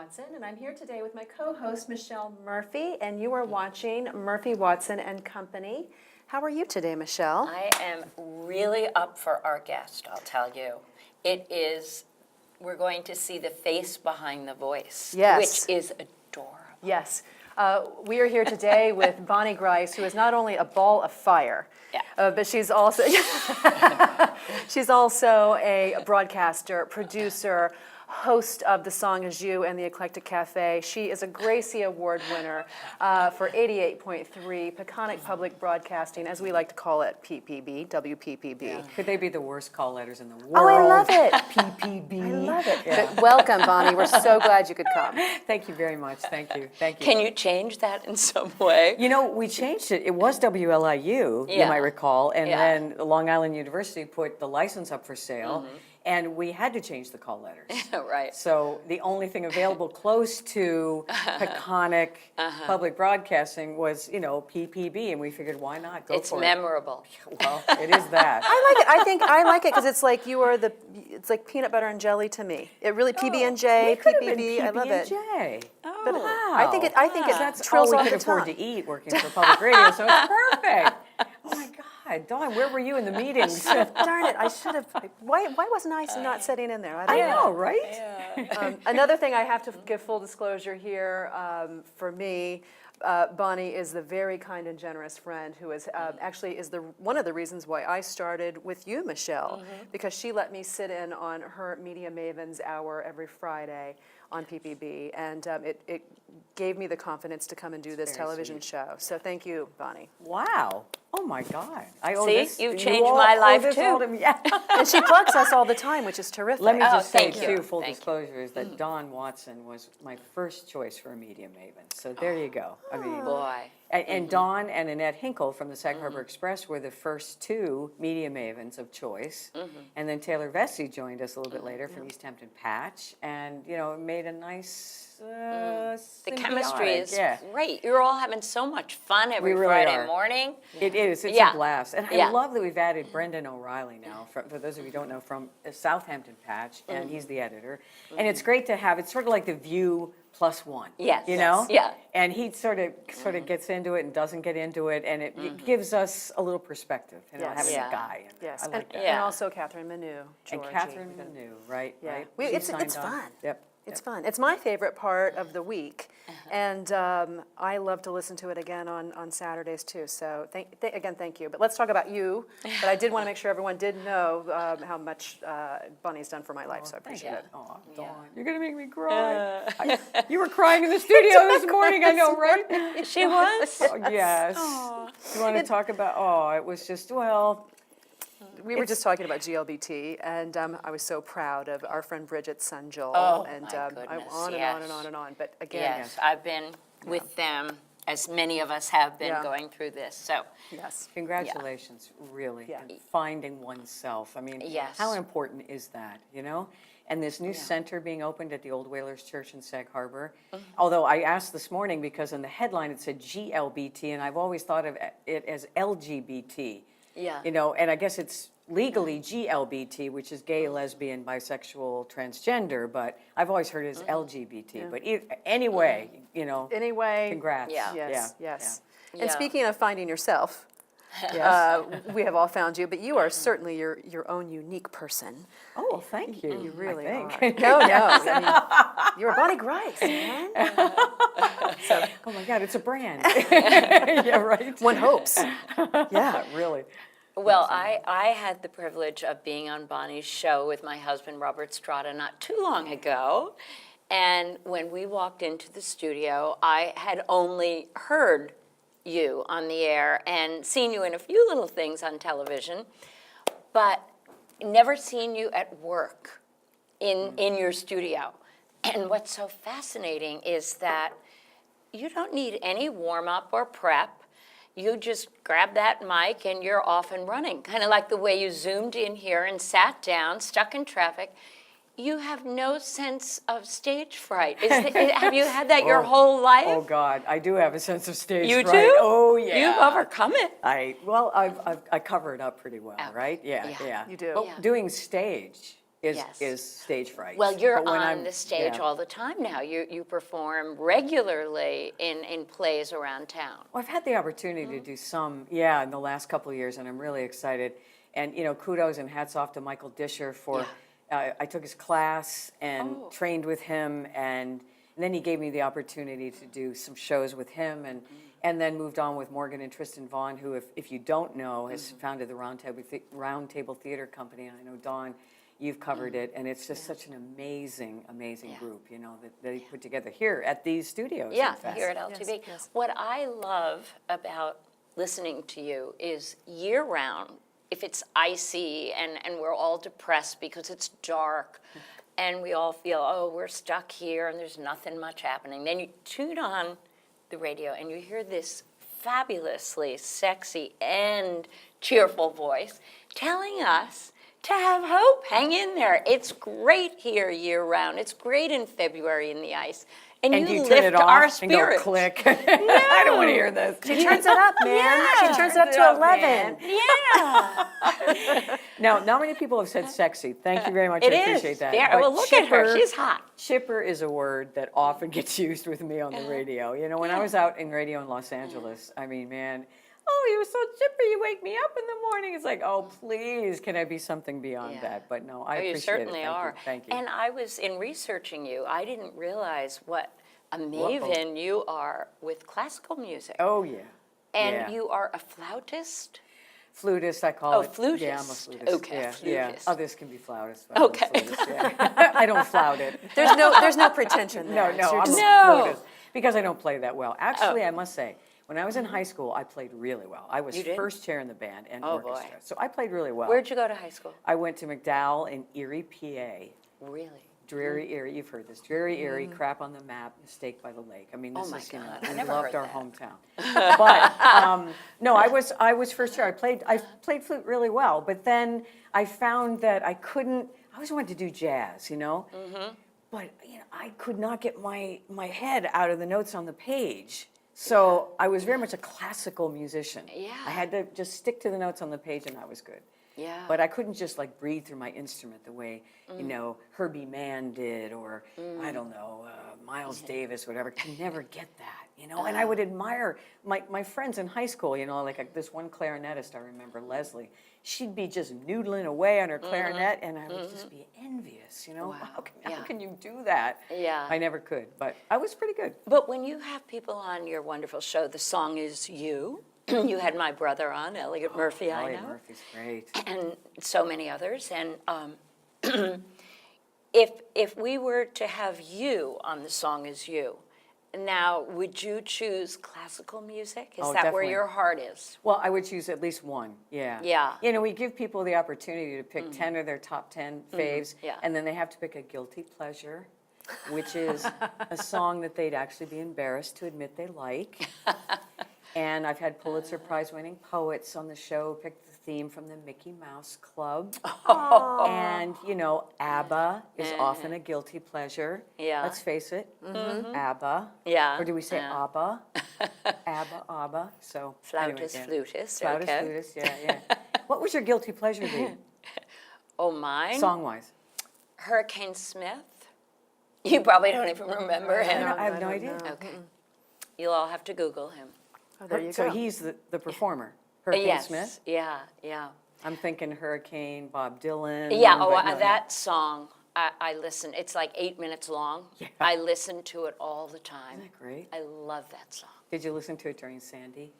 Watson, and I'm here today with my co-host, Michelle Murphy, and you are watching Murphy, Watson and Company. How are you today, Michelle? I am really up for our guest, I'll tell you. We're going to see the face behind the voice, Yes. which is adorable. Yes. We are here today with Bonnie Grice, who is not only a ball of fire, but she's also she's also a broadcaster, producer, host of The Song Is You and The Eclectic Cafe. She is a Gracie Award winner for 88.3 Peconic Public Broadcasting, as we like to call it, PPB, WPPB. Yeah. Could they be the worst call letters in the world? Oh, I love it. PPB. I love it. Yeah. But welcome, Bonnie. We're so glad you could come. Thank you very much. Thank you. Thank you. Can you change that in some way? You know, we changed it. It was WLIU, you Yeah. might recall, and Yeah. then Long Island University put the license up for sale, and we had to change the call letters. Right. So the only thing available close to Peconic public broadcasting was, PPB, and we figured, why not go It's for memorable. it? Well, it is that. I like it. I think I like it because it's like it's like peanut butter and jelly to me. It really PB&J, We could have been PPB. I love it. PB&J. But Wow. I think it That's trills all we off could the afford tongue. to eat working for public radio, so it's perfect. Oh my God, Dawn, where were you in the meetings? Darn it! I should have. Why wasn't I not sitting in there? I know, right? Another thing I have to give full disclosure here for me. Bonnie is the very kind and generous friend who is actually is one of the reasons why I started with you, Michelle, because she let me sit in on her Media Mavens Hour every Friday on PPB, and it gave me the confidence to come and do this very television show. So thank you, Bonnie. Wow. Oh my God. I owe See? this. You've you changed all my owe life, this too. all to me. Yeah. And she plugs us all the time, which is terrific. Let me just say, thank you. too, full Thank you. disclosure, is that Dawn Watson was my first choice for a media maven. So there you go. I mean, Boy. and Dawn and Annette Hinkle from the Sag Harbor Express were the first two media mavens of choice. And then Taylor Vesey joined us a little bit later from East Hampton Patch, and it made a nice. The chemistry is great. You're all having so much fun every We really Friday are. morning. It is. It's Yeah. a blast. And I Yeah. love that we've added Brendan O'Reilly now, for those of you who don't know, from the Southampton Patch, and he's the editor. And it's great to have, it's sort of like The View plus one. Yes. You know? Yeah. And he sort of gets into it and doesn't get into it, and it gives us a little perspective, Yes. having Yeah. a guy. And Yes, I like that. and Yeah. also Catherine Manu. And Georgie. Catherine Manu, right? Yeah. Right. We- She it's signed on. fun. Yep. It's fun. It's my favorite part of the week, and I love to listen to it again on Saturdays too. So again, thank you. But let's talk about you. But I did want to make sure everyone did know how much Bonnie's done for my life, so I Thank appreciate you. it. Oh, Dawn, you're gonna make me cry. You were crying in the studio this morning, I know, right? She was? Oh, yes. You want to talk about? Oh, it was just We were just talking about GLBT, and I was so proud of our friend Bridget's son Joel, Oh, and my goodness, on and yes. on and on and on. But again, Yes, I've been with them, as many of us have been Yeah. going through this. So, yes. Congratulations, really, Yeah. and finding oneself. I mean, Yes. how important is that, And this new center being opened at the Old Whalers Church in Sag Harbor. Although I asked this morning because in the headline it said GLBT, and I've always thought of it as LGBT. Yeah. And I guess it's legally GLBT, which is gay, lesbian, bisexual, transgender, but I've always heard it as LGBT. But anyway, Anyway, congrats. Yeah. yes, yes. Yeah. And speaking of finding yourself, we have all found you, but you are certainly your own unique person. Oh, well, thank you. You really I are. think. No, I mean, you're a Bonnie Grice, man. Oh my God, it's a brand. Yeah, right. One hopes. Yeah. Really. well, I had the privilege of being on Bonnie's show with my husband, Robert Strada, not too long ago. And when we walked into the studio, I had only heard you on the air and seen you in a few little things on television, but never seen you at work in your studio. And what's so fascinating is that you don't need any warm-up or prep. You just grab that mic and you're off and running, kind of like the way you zoomed in here and sat down, stuck in traffic. You have no sense of stage fright. Have you had that your whole life? Oh God, I do have a sense of stage You fright. do? Oh yeah. You've overcome it. I cover it up pretty well, right? Yeah, Yeah. yeah. You do. But Yeah. doing stage is stage fright. Well, you're But when on the stage all the time now. You perform regularly in plays around town. Well, I've had the opportunity to do some, in the last couple of years, and I'm really excited. And, kudos and hats off to Michael Disher for, I took his class and trained with him, and then he gave me the opportunity to do some shows with him, and then moved on with Morgan and Tristan Vaughn, who, if you don't know, has founded the Round Table Theater Company, and I know, Dawn, you've covered it, and it's just such an amazing group, that they put together here at these studios. Yeah, in fact. here at LTV. Yes. What I love about listening to you is year-round, if it's icy and we're all depressed because it's dark, and we all feel, oh, we're stuck here and there's nothing much happening, then you tune on the radio and you hear this fabulously sexy and cheerful voice telling us to have hope, hang in there. It's great here year-round. It's great in February in the ice. And And you you turn lift it our off and go spirits. click. I don't want to hear this. She turns it up, man. She turns it up to 11. Yeah. Now, not many people have said sexy. Thank you very much. It I is. appreciate that. Yeah, But well, look at her. She's hot. Chipper is a word that often gets used with me on the radio. When I was out in radio in Los Angeles, I mean, man, oh, you're so chipper, you wake me up in the morning. It's like, oh, please, can I be something beyond that? But no, I appreciate You it. certainly Thank are. you. Thank you. And I was, in researching you, I didn't realize what a maven you are with classical music. Oh, yeah. And you are a flautist? Flutist, I call it. flutist. Yeah, I'm a flutist. Okay, Yeah. flutist. Others can be flautists. But I'm a Okay. flutist, yeah. I don't flout it. There's no pretension No, there. no, I'm It's a No. flutist. Because I don't play that well. Actually, I must say, when I was in high school, I played really well. I was You did? first chair in the band and Oh, boy. orchestra. So I played really well. Where'd you go to high school? I went to McDowell in Erie, PA. Really? Dreary Erie, you've heard this. Dreary Erie, crap on the map, mistake by the lake. I mean, this my is, God, I we never loved heard our that. hometown. But, no, I was first chair. I played flute really well, but then I found that I always wanted to do jazz, But, I could not get my head out of the notes on the page. So I was very much a classical musician. Yeah. I had to just stick to the notes on the page and I was good. Yeah. But I couldn't just breathe through my instrument the way, Herbie Mann did, or I don't know, Miles Davis, whatever. Could never get that, And I would admire my friends in high school, this one clarinetist I remember, Leslie. She'd be just noodling away on her clarinet, and I would just be envious, Wow. How can you do that? Yeah. I never could, but I was pretty good. But when you have people on your wonderful show, The Song Is You. You had my brother on, Elliot Murphy, I Elliot know. Murphy's great. And so many others. And if we were to have you on The Song Is You, now, would you choose classical music? Is Oh, that where definitely. your heart is? Well, I would choose at least one, yeah. Yeah. We give people the opportunity to pick 10 of their top 10 faves, yeah. and then they have to pick a guilty pleasure, which is a song that they'd actually be embarrassed to admit they like. And I've had Pulitzer Prize-winning poets on the show pick the theme from the Mickey Mouse Club. And, ABBA is often a guilty pleasure. Yeah. Let's face it, ABBA. Yeah, Or do we say yeah. ABBA? ABBA. So, Flautist, anyway, flutist, Flautist, okay. flutist, yeah. What was your guilty pleasure be, Oh, mine? song-wise? Hurricane Smith. You probably don't even remember him. I have no don't idea. know. Okay. You'll all have to Google him. Oh, there you So go. he's the performer, Hurricane Yes. Smith? Yeah. I'm thinking Hurricane, Bob Dylan. Yeah, but no, that song, I listen, it's like 8 minutes long. Yeah. I listen to it all the time. Isn't that great? I love that song. Did you listen to it during Sandy?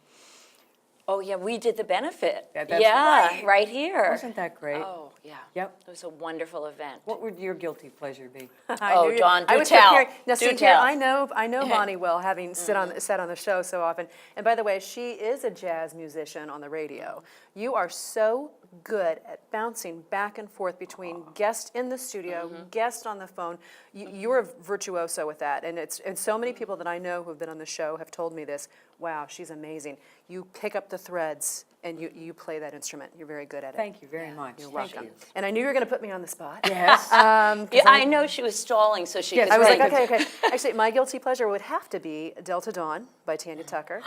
Oh, yeah, we did the benefit. Yeah, that's Yeah, right. here. Wasn't that great? Oh, yeah. Yep. It was a wonderful event. What would your guilty pleasure be? I Oh, knew you- Dawn, I do was tell. prepared. Now, Do see, here, tell. I know Bonnie well, having sat on the show so often. And by the way, she is a jazz musician on the radio. You are so good at bouncing back and forth between guest in the studio, guest on the phone. You're a virtuoso with that, and so many people that I know who have been on the show have told me this. Wow, she's amazing. You pick up the threads and you play that instrument. You're very good at it. Thank you very much. You're Thank welcome. you. And I knew you were going to put me on the spot. Yes. Yeah, I know she was stalling so she could I was take like, okay. Actually, my guilty pleasure would have to be Delta Dawn by Tanya Tucker.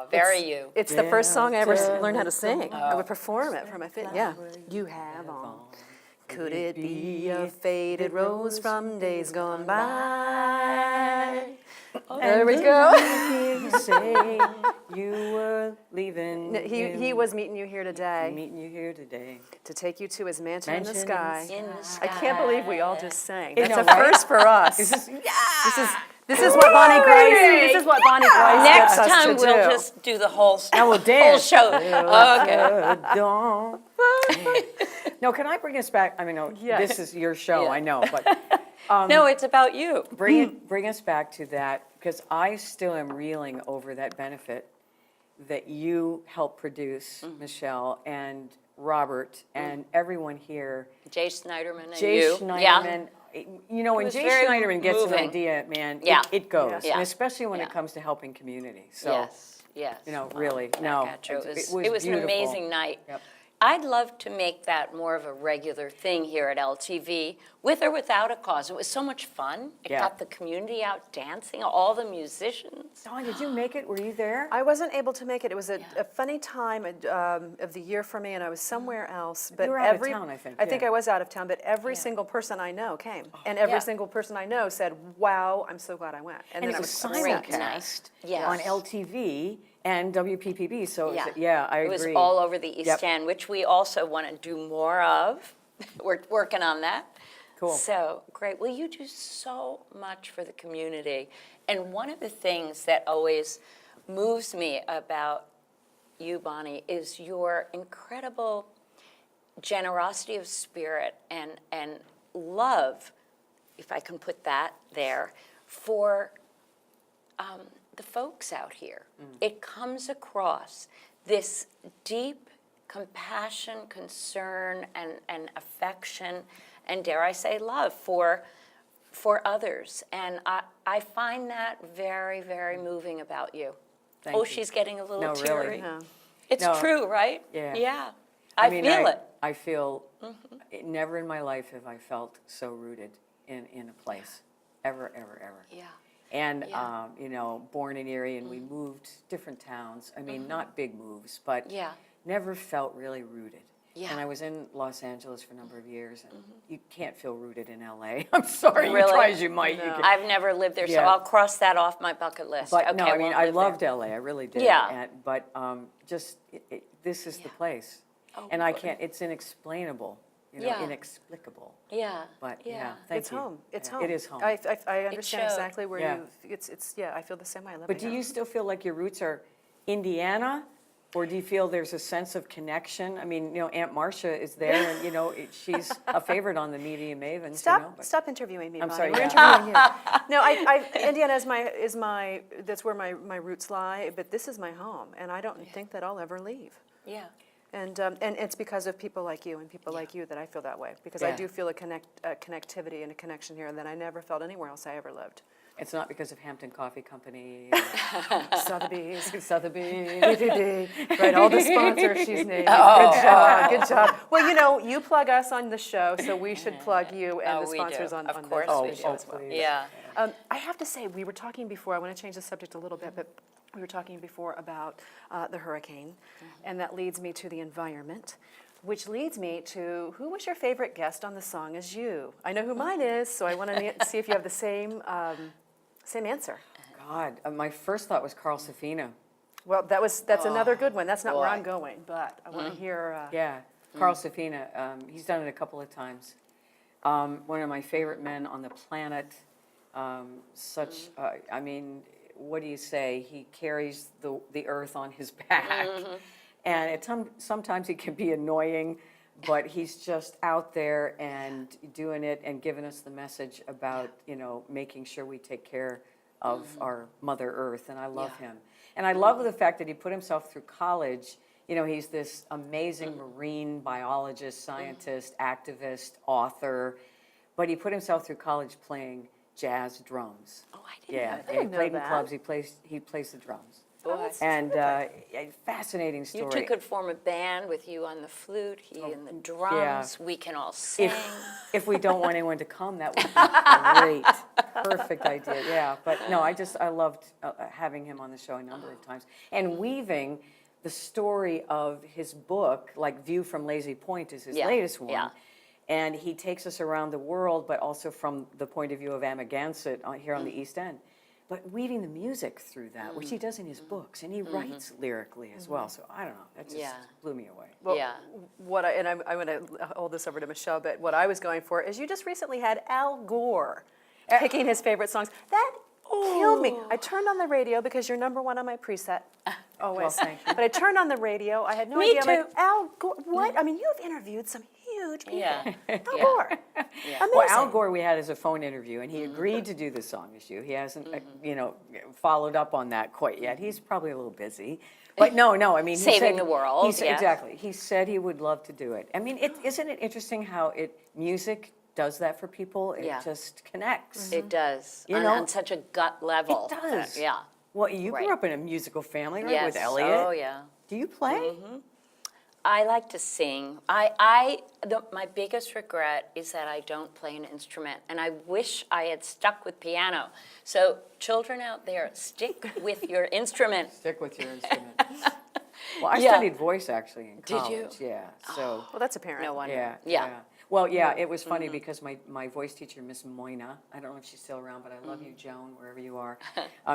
Very you. It's the first song I ever Delta learned how to sing. I would perform it for my fit. Yeah. You have on Could it be a faded rose from days gone by? There we go. You say you were leaving. He was meeting you here today meeting you here today. to take you to his mansion in the Mansion sky. In the I can't sky. believe we all just sang. I That's know, a right? first for us. This This is what Bonnie Grice. This is what Bonnie Grice Next gets us time to we'll do. just do the whole, Now we'll whole dance. show. Okay. Dawn. No, can I bring us back? I mean, no, Yes. this is your show, Yeah. I know, but No, it's about you. bring us back to that, because I still am reeling over that benefit that you helped produce, Michelle and Robert and everyone here. Jay Schneiderman and Jay you. Schneiderman, you know, when was Jay very Schneiderman gets an moving. idea, man, Yeah. it goes. Yes. Yeah. And especially when it Yeah. comes to helping community. So, Yes, yes. you know, Wow, really, back no, at you. it was It was an beautiful. amazing night. Yep. I'd love to make that more of a regular thing here at LTV, with or without a cause. It was so much fun. It Yeah. got the community out dancing, all the musicians. Dawn, did you make it? Were you there? I wasn't able to make it. It was a funny time of the year for me, and I was somewhere else. But You were out of every, town, I think, I think yeah. I was out of town, but every single person I know came, and every Yeah. single person I know said, "Wow, I'm so glad I went." And then it I was great simulcast night. Yes. on LTV and WPPB, so Yeah. yeah, I It agree. was all over the East Yep. End, which we also want to do more of. We're working on that. Cool. So, great. Well, you do so much for the community. And one of the things that always moves me about you, Bonnie, is your incredible generosity of spirit and love, if I can put that there, for the folks out here. It comes across this deep compassion, concern, and affection, and dare I say love for others. And I find that very, very moving about you. Thank Oh, you. she's getting a little No, really. teary. Yeah. It's No. true, right? Yeah. Yeah. I mean, feel it. I feel, never in my life have I felt so rooted in a place, ever, ever, ever. Yeah. And, Yeah. you know, born in Erie, and we moved different towns. I mean, not big moves, but Yeah. never felt really rooted. Yeah. And I was in Los Angeles for a number of years, and you can't feel rooted in LA. I'm sorry, Really? you try as you might. You can, I've never lived there, so Yeah. I'll cross that off my bucket list. but Okay, no, I mean, won't I live loved there. LA, I really did. Yeah. But just, this is the Yeah. place. Oh, And I good. can't, it's inexplainable, you know, Yeah. inexplicable. Yeah. But, yeah, thank It's you. home. It's Yeah, home. It is home. I understand showed. exactly where Yeah. you. It's yeah. I feel the same way. I love But it do here. you still feel like your roots are Indiana? Or do you feel there's a sense of connection? I mean, you know, Aunt Marcia is there, and, you know, she's a favorite on the Media Mavens, Stop! you know. but- Stop interviewing me, I'm Bonnie. sorry, We're yeah. interviewing you. No, Indiana is my. That's where my roots lie. But this is my home, and I don't think that I'll ever leave. Yeah. And it's because of people like you and people like you that I feel that way. Because I Yeah. do feel a connectivity and a connection here that I never felt anywhere else I ever lived. It's not because of Hampton Coffee Company, Sotheby's. Sotheby's. Right, all the sponsors she's named. Good job, good job. Well, you know, you plug us on the show, so we should plug you and Oh, the we sponsors do. on Of the course show we as do. well. please. Yeah. I have to say, we were talking before, I want to change the subject a little bit, but we were talking before about the hurricane, and that leads me to the environment, which leads me to, who was your favorite guest on The Song Is You? I know who mine is, so I want to see if you have the same answer. God, my first thought was Carl Safina. Well, that's another good one. That's not where boy. I'm going, but I want to hear. Yeah, Carl Safina. He's done it a couple of times. One of my favorite men on the planet. I mean, what do you say? He carries the earth on his back. And sometimes he can be annoying, but he's just out there and doing it and giving us the message about, you know, making sure we take care of our Mother Earth, and I love him. And I love the fact that he put himself through college. You know, he's this amazing marine biologist, scientist, activist, author, but he put himself through college playing jazz drums. Oh, I didn't Yeah, know that. he know played in that. clubs, he plays the drums. Boy. And fascinating story. You two could form a band with you on the flute, he and the drums. We can all sing. If we don't want anyone to come, that would be great. Perfect idea, yeah. But no, I loved having him on the show a number of times. And weaving the story of his book, like View from Lazy Point is his Yeah, latest one. yeah. And he takes us around the world, but also from the point of view of Amagansett here on the East End. But weaving the music through that, which he does in his books, and he writes lyrically as well. So I don't know, that just blew me away. Well, Yeah. I'm going to hold this over to Michelle, but what I was going for is you just recently had Al Gore picking his favorite songs. That killed me. I turned on the radio because you're number one on my preset. Always. Well, thank you. But I turned on the radio. I had no Me idea. I'm like, too. Al Gore, what? I mean, you've interviewed some huge people. Yeah. Al Gore. Amazing. Well, Al Gore, we had as a phone interview, and he agreed to do the song issue. He hasn't, followed up on that quite yet. He's probably a little busy. But no, I mean, he Saving said, the world, he said, yes. exactly. He said he would love to do it. I mean, isn't it interesting how music does that for people? It just connects. It does. You know? On such a gut level. It does. Yeah. Well, you Right. grew up in a musical family, right, Yes. with Elliot? Oh, yeah. Do you play? I like to sing. My biggest regret is that I don't play an instrument, and I wish I had stuck with piano. So children out there, stick with your instrument. Stick with your instrument. Well, I Yeah. studied voice actually in Did college. you? Yeah. So. Well, that's apparent. No wonder. Yeah, Yeah. Well, yeah, it was funny because my voice teacher, Miss Moyna, I don't know if she's still around, but I love you, Joan, wherever you are.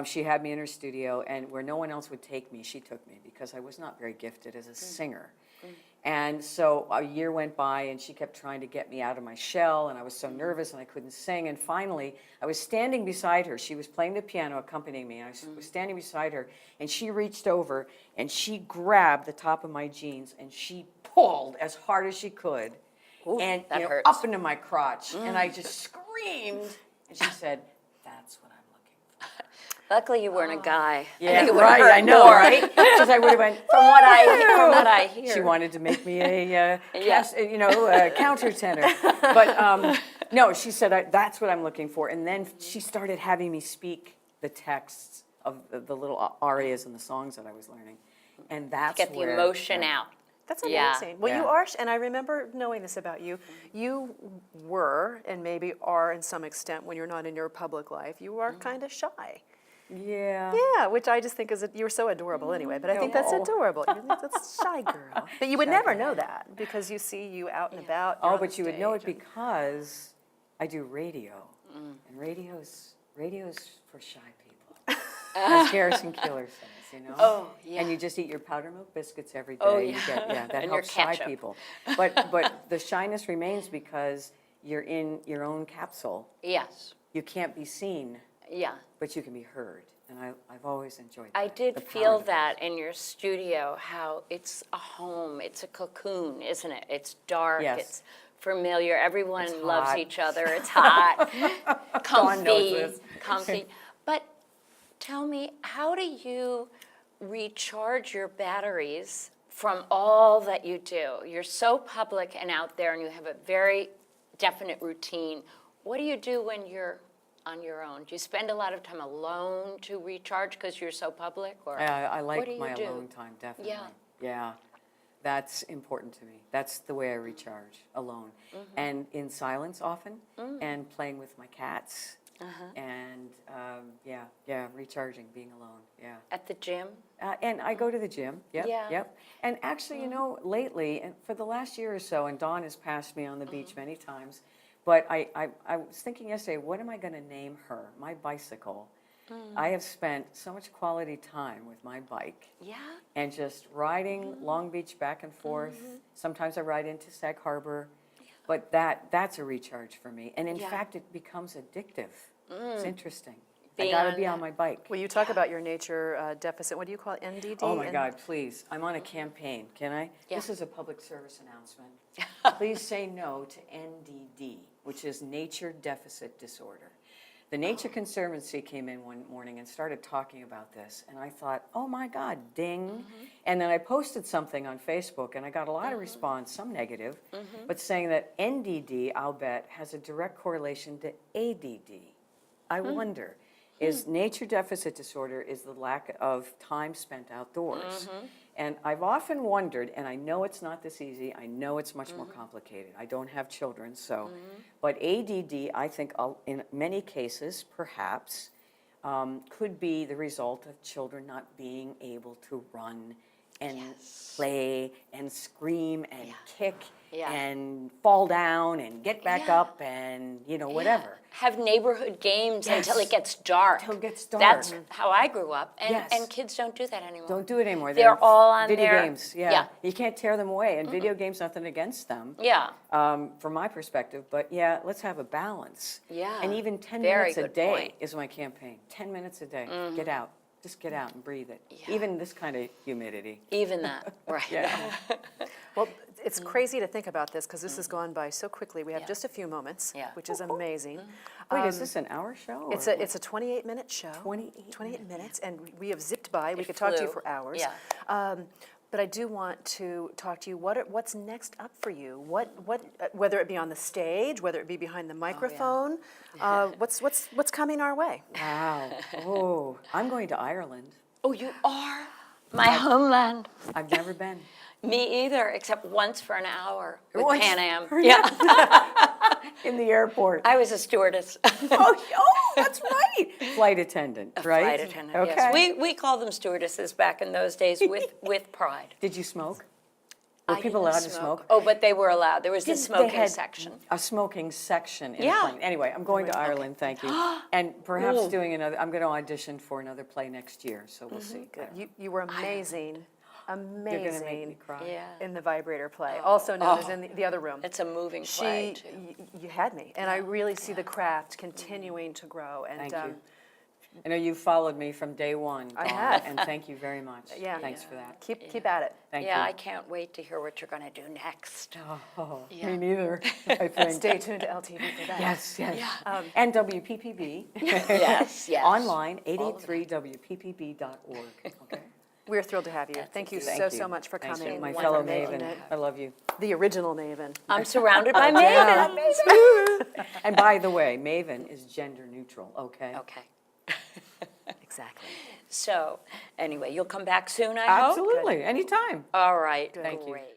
She had me in her studio, and where no one else would take me, she took me because I was not very gifted as a singer. And so a year went by, and she kept trying to get me out of my shell, and I was so nervous, and I couldn't sing. And finally, I was standing beside her. She was playing the piano, accompanying me, and I was standing beside her, and she reached over, and she grabbed the top of my jeans, and she pulled as hard as she could, Ooh, and that hurts. up into my crotch, and I just screamed, and she said, "That's what I'm looking for." Luckily, you weren't a guy. I Yeah, think it would've right, hurt I know, more. right? Because I would have went, From what I hear. she wanted to make me a, Yeah. a countertenor. But no, she said, that's what I'm looking for. And then she started having me speak the texts of the little arias and the songs that I was learning. And that's Get the where, emotion yeah. out. That's Yeah. amazing. Well, you Yeah. are, and I remember knowing this about you. You were, and maybe are in some extent when you're not in your public life, you are kind of shy. Yeah. Yeah, which I just think is, you're so adorable anyway, but I think that's No. adorable. That's a shy girl. But you would never know that because you see you out and about. you're Oh, on but the you would know it stage and- because I do radio. And radio's for shy people. As Garrison Keillor says, you know? Oh, yeah. And you just eat your powdered milk biscuits every day. Oh, You yeah. get, that And your helps shy ketchup. people. But the shyness remains because you're in your own capsule. Yes. You can't be seen, Yeah. but you can be heard. And I've always enjoyed that. I did the power feel of that in your studio, how it's a home, it's a cocoon, isn't it? It's dark, Yes. it's familiar, everyone It's loves hot. each other, it's hot, Dawn knows comfy, this. comfy. But tell me, how do you recharge your batteries from all that you do? You're so public and out there, and you have a very definite routine. What do you do when you're on your own? Do you spend a lot of time alone to recharge because you're so public? Or I what like do you my do? alone time, definitely. Yeah. Yeah. That's important to me. That's the way I recharge, alone. And in silence often, and playing with my cats. And recharging, being alone, yeah. At the gym? And I go to the gym, Yeah. yep. And actually, lately, and for the last year or so, and Dawn has passed me on the beach many times, but I was thinking yesterday, what am I going to name her? My bicycle. I have spent so much quality time with my bike. Yeah. And just riding Long Beach back and forth. Sometimes I ride into Sag Harbor. But that's a recharge for me. And in Yeah. fact, it becomes addictive. It's interesting. Being I got on to be on that. my bike. Well, you talk about your nature deficit. What do you call it? NDD? Oh my God, please. I'm on a campaign. Can I? Yeah. This is a public service announcement. Please say no to NDD, which is Nature Deficit Disorder. The Nature Conservancy came in one morning and started talking about this, and I thought, oh my God, ding. And then I posted something on Facebook, and I got a lot of response, some negative, but saying that NDD, I'll bet, has a direct correlation to ADD. I wonder, is nature deficit disorder is the lack of time spent outdoors. And I've often wondered, and I know it's not this easy, I know it's much more complicated. I don't have children, so, but ADD, I think in many cases, perhaps, could be the result of children not being able to run and play and scream and kick Yeah. and fall down and get back Yeah. up and, whatever. Have neighborhood games until Yes. it gets dark. Until it gets dark. That's how I grew up, and, Yes. and kids don't do that anymore. Don't do it anymore. They're all on video their- games. Yeah. yeah. You can't tear them away. And video games, nothing against them. Yeah. From my perspective, but yeah, let's have a balance. Yeah, And even 10 very minutes a good day point. is my campaign. 10 minutes a day. Get out. Just get out and breathe it. Yeah. Even this kind of humidity. Even that, right. Yeah. Well, it's crazy to think about this because this has gone by so quickly. We have Yeah. just a few moments, Yeah. which is amazing. Wait, is this an hour show? It's or a 28-minute show. 28 minutes, and we have zipped by. We It could talk to you flew. for hours. Yeah. But I do want to talk to you. What's next up for you? Whether it be on the stage, whether it be behind the microphone, what's coming our way? Wow. Oh, I'm going to Ireland. Oh, you are? My homeland. I've never been. Me either, except once for an hour with Once Pan Am. for an Yeah, In the airport. I was a stewardess. Oh, that's right. Flight attendant, right? Flight attendant, Okay. yes. We called them stewardesses back in those days with pride. Did you smoke? Were I people didn't allowed to smoke? Oh, but they were allowed. There was the They smoking had section. A smoking section in Yeah. the plane. Anyway, I'm going to Ireland, thank you. And perhaps Ooh. doing another, I'm going to audition for another play next year, so we'll see. You were amazing, You're going to make me amazing cry. Yeah. in the Vibrator play, also known as in the other room. It's a moving play, too. You had me, and I really see the craft continuing to grow. And Thank you. I know you've followed me from day one, I Dawn, have. and thank you very much. Yeah. Thanks for that. keep at it. Thank Yeah, you. I can't wait to hear what you're going to do next. Oh, Yeah. me neither, I think. Stay tuned to LTV for that. Yes, yes. And WPPB. Yes, yes. Online, All of that. 883wppb.org. Okay. We're thrilled to have you. Thank you so much for Thank coming. you. My and fellow for making Maven, it. I love you. The original Maven. I'm surrounded by Yeah. Maven. And by the way, Maven is gender neutral, okay? Okay. Exactly. So, anyway, you'll come back soon, I hope? Absolutely, anytime. All right, Thank you. great.